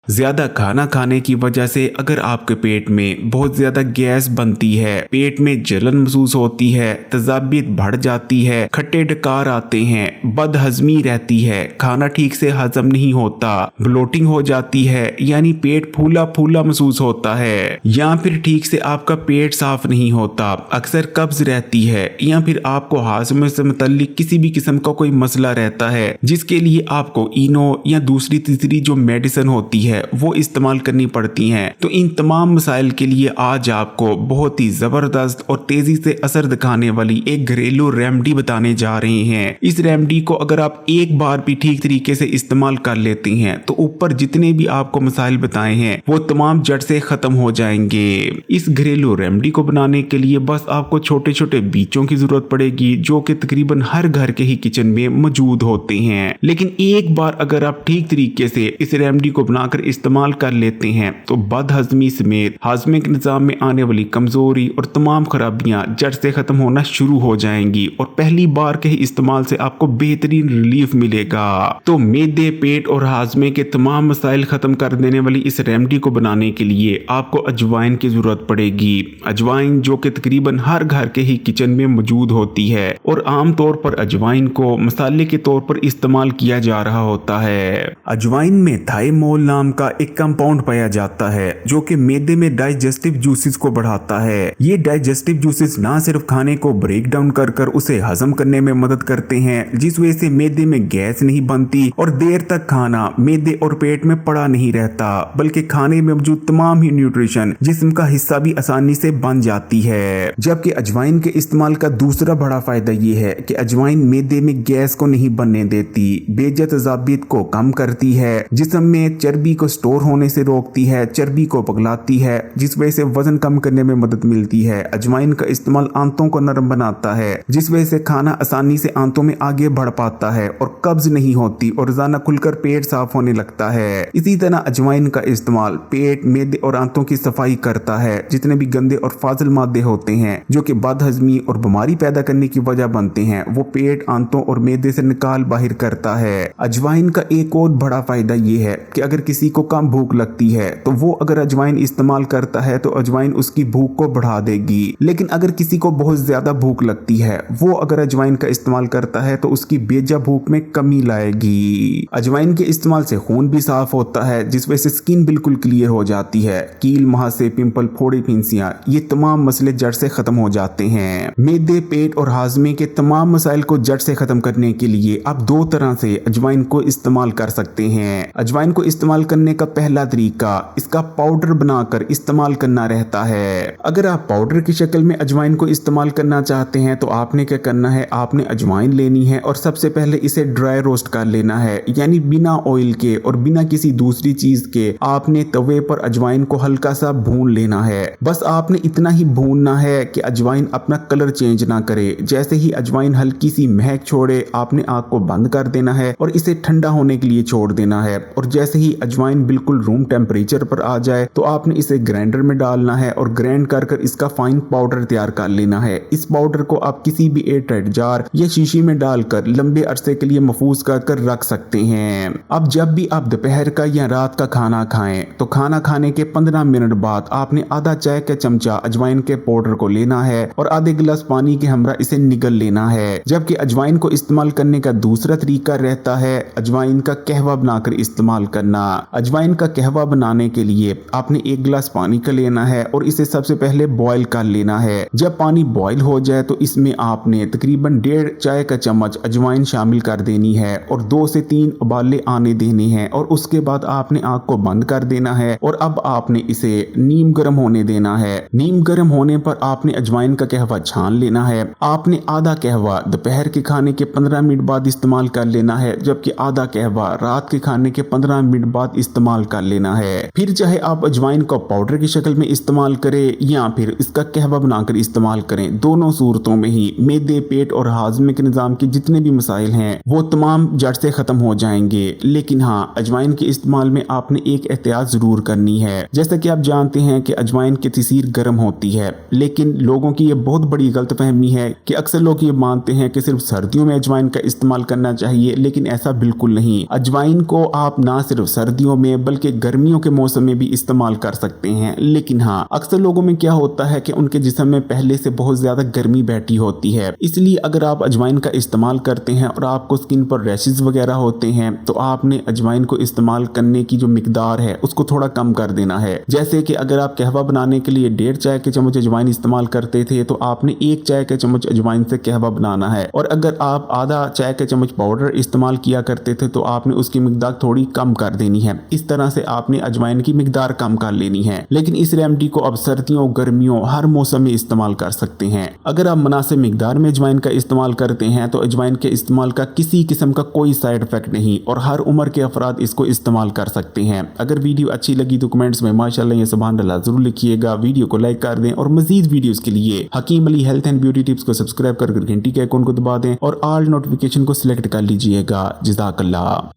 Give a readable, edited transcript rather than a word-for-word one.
ज्यादा खाना खाने की वजह से अगर आपके पेट में बहुत ज्यादा गैस बनती है, पेट में जलन महसूस होती है, तेजाबियत बढ़ जाती है, खट्टे डकार आते हैं, बदहजमी रहती है, खाना ठीक से हजम नहीं होता, ब्लोटिंग हो जाती है यानी पेट फूला फूला महसूस होता है, या फिर ठीक से आपका पेट साफ नहीं होता, अक्सर कब्ज रहती है, या फिर आपको हाजमे से मुतल्लिक किसी भी किस्म का कोई मसला रहता है जिसके लिए आपको इनो या दूसरी तीसरी जो मेडिसिन होती है वो इस्तेमाल करनी पड़ती हैं। तो इन तमाम मसाइल के लिए आज आपको बहुत ही जबरदस्त और तेजी से असर दिखाने वाली एक घरेलू रेमेडी बताने जा रहे हैं। इस रेमेडी को अगर आप एक बार भी ठीक तरीके से इस्तेमाल कर लेते हैं तो ऊपर जितने भी आपको मसाइल बताए हैं वो तमाम जड़ से खत्म हो जाएंगे। इस घरेलू रेमेडी को बनाने के लिए बस आपको छोटे छोटे बीजों की जरूरत पड़ेगी जो कि तकरीबन हर घर के ही किचन में मौजूद होते हैं। लेकिन एक बार अगर आप ठीक तरीके से इस रेमेडी को बनाकर इस्तेमाल कर लेते हैं तो बदहजमी समेत हाजमे के निजाम में आने वाली कमजोरी और तमाम खराबियां जड़ से खत्म होना शुरू हो जाएंगी और पहली बार के ही इस्तेमाल से आपको बेहतरीन रिलीफ मिलेगा। तो मैदे, पेट और हाजमे के तमाम मसाइल खत्म कर देने वाली इस रेमेडी को बनाने के लिए आपको अजवाइन की जरूरत पड़ेगी। अजवाइन जो कि तकरीबन हर घर के ही किचन में मौजूद होती है और आमतौर पर अजवाइन को मसाले के तौर पर इस्तेमाल किया जा रहा होता है। अजवाइन में थाइमोल नाम का एक कंपाउंड पाया जाता है जो कि मैदे में डाइजेस्टिव जूसेस को बढ़ाता है। ये डाइजेस्टिव जूसेस ना सिर्फ खाने को ब्रेक डाउन कर उसे हजम करने में मदद करते हैं जिस वजह से मैदे में गैस नहीं बनती और देर तक खाना मैदे और पेट में पड़ा नहीं रहता, बल्कि खाने में मौजूद तमाम ही न्यूट्रिशन जिस्म का हिस्सा भी आसानी से बन जाती है। जबकि अजवाइन के इस्तेमाल का दूसरा बड़ा फायदा ये है कि अजवाइन मैदे में गैस को नहीं बनने देती, बेजा तेजाबियत को कम करती है, जिस्म में चर्बी को स्टोर होने से रोकती है, चर्बी को पिघलाती है जिस वजह से वजन कम करने में मदद मिलती है। अजवाइन का इस्तेमाल आंतों को नरम बनाता है जिस वजह से खाना आसानी से आंतों में आगे बढ़ पाता है और कब्ज नहीं होती और रोजाना खुलकर पेट साफ होने लगता है। इसी तरह अजवाइन का इस्तेमाल पेट, मैदे और आंतों की सफाई करता है। जितने भी गंदे और फाजिल मादे होते हैं जो कि बदहजमी और बीमारी पैदा करने की वजह बनते हैं वो पेट, आंतों और मैदे से निकाल बाहर करता है। अजवाइन का एक और बड़ा फायदा ये है कि अगर किसी को कम भूख लगती है तो वो अगर अजवाइन इस्तेमाल करता है तो अजवाइन उसकी भूख को बढ़ा देगी। लेकिन अगर किसी को बहुत ज्यादा भूख लगती है वो अगर अजवाइन का इस्तेमाल करता है तो उसकी बेजा भूख में कमी लाएगी। अजवाइन के इस्तेमाल से खून भी साफ होता है जिस वजह से स्किन बिल्कुल क्लियर हो जाती है। कील, महासे, पिंपल, फोड़े, फिंसियां ये तमाम मसले जड़ से खत्म हो जाते हैं। मैदे, पेट और हाजमे के तमाम मसाइल को जड़ से खत्म करने के लिए आप दो तरह से अजवाइन को इस्तेमाल कर सकते हैं। अजवाइन को इस्तेमाल करने का पहला तरीका इसका पाउडर बनाकर इस्तेमाल करना रहता है। अगर आप पाउडर की शक्ल में अजवाइन को इस्तेमाल करना चाहते हैं तो आपने क्या करना है, आपने अजवाइन लेनी है और सबसे पहले इसे ड्राई रोस्ट कर लेना है, यानी बिना ऑयल के और बिना किसी दूसरी चीज के आपने तवे पर अजवाइन को हल्का सा भून लेना है। बस आपने इतना ही भूनना है कि अजवाइन अपना कलर चेंज ना करे। जैसे ही अजवाइन हल्की सी महक छोड़े आपने आग को बंद कर देना है और इसे ठंडा होने के लिए छोड़ देना है। और जैसे ही अजवाइन बिल्कुल रूम टेम्परेचर पर आ जाए तो आपने इसे ग्राइंडर में डालना है और ग्राइंड कर इसका फाइन पाउडर तैयार कर लेना है। इस पाउडर को आप किसी भी एयरटाइट जार या शीशी में डालकर लंबे अरसे के लिए महफूज कर रख सकते हैं। अब जब भी आप दोपहर का या रात का खाना खाएं तो खाना खाने के 15 मिनट बाद आपने आधा चाय का चमचा अजवाइन के पाउडर को लेना है और आधे गिलास पानी के हमरा इसे निगल लेना है। जबकि अजवाइन को इस्तेमाल करने का दूसरा तरीका रहता है अजवाइन का कहवा बनाकर इस्तेमाल करना। अजवाइन का कहवा बनाने के लिए आपने एक गिलास पानी का लेना है और इसे सबसे पहले बॉईल कर लेना है। जब पानी बॉईल हो जाए तो इसमें आपने तकरीबन 1.5 चाय का चम्मच अजवाइन शामिल कर देनी है और 2 से 3 उबाले आने देने हैं और उसके बाद आपने आग को बंद कर देना है और अब आपने इसे नीम गर्म होने देना है। नीम गर्म होने पर आपने अजवाइन का कहवा छान लेना है। आपने आधा कहवा दोपहर के खाने के 15 मिनट बाद इस्तेमाल कर लेना है, जबकि आधा कहवा रात के खाने के 15 मिनट बाद इस्तेमाल कर लेना है। फिर चाहे आप अजवाइन को पाउडर की शक्ल में इस्तेमाल करें या फिर इसका कहवा बनाकर इस्तेमाल करें, दोनों सूरतों में ही मैदे, पेट और हाजमे के निजाम के जितने भी मसाइल हैं वो तमाम जड़ से खत्म हो जाएंगे। लेकिन हाँ, अजवाइन के इस्तेमाल में आपने एक एहतियात जरूर करनी है। जैसा कि आप जानते हैं कि अजवाइन की तसीर गर्म होती है, लेकिन लोगों की ये बहुत बड़ी गलतफहमी है कि अक्सर लोग ये मानते हैं कि सिर्फ सर्दियों में अजवाइन का इस्तेमाल करना चाहिए, लेकिन ऐसा बिल्कुल नहीं। अजवाइन को आप ना सिर्फ सर्दियों सर्दियों में बल्कि गर्मियों के मौसम में भी इस्तेमाल कर सकते हैं। लेकिन हाँ, अक्सर लोगों में क्या होता है कि उनके जिस्म में पहले से बहुत ज्यादा गर्मी बैठी होती है, इसलिए अगर आप अजवाइन का इस्तेमाल करते हैं और आपको स्किन पर रैशेज वगैरह होते हैं तो आपने अजवाइन को इस्तेमाल करने की जो मिकदार है उसको थोड़ा कम कर देना है। जैसे कि अगर आप कहवा बनाने के लिए 1.5 चाय के चम्मच अजवाइन इस्तेमाल करते थे तो आपने 1 चाय के चम्मच अजवाइन से कहवा बनाना है, और अगर आप आधा चाय के चम्मच पाउडर इस्तेमाल किया करते थे तो आपने उसकी मिकदार थोड़ी कम कर देनी है। इस तरह से आपने अजवाइन की मिकदार कम कर लेनी है। लेकिन इस रेमेडी को आप सर्दियों गर्मियों हर मौसम में इस्तेमाल कर सकते हैं। अगर आप मुनासिब मिकदार में अजवाइन का इस्तेमाल करते हैं तो अजवाइन के इस्तेमाल का किसी किस्म का कोई साइड इफेक्ट नहीं और हर उम्र के अफराद इसको इस्तेमाल कर सकते हैं। अगर वीडियो अच्छी लगी तो कमेंट्स में माशाल्लाह या सुभान अल्लाह जरूर लिखिएगा। वीडियो को लाइक कर दें और मजीद वीडियोस के लिए Hakim Ali health and beauty tips को सब्सक्राइब कर घंटी के आइकॉन को दबा दें और ऑल नोटिफिकेशन को सिलेक्ट कर लीजिएगा। जज़ाकल्लाह।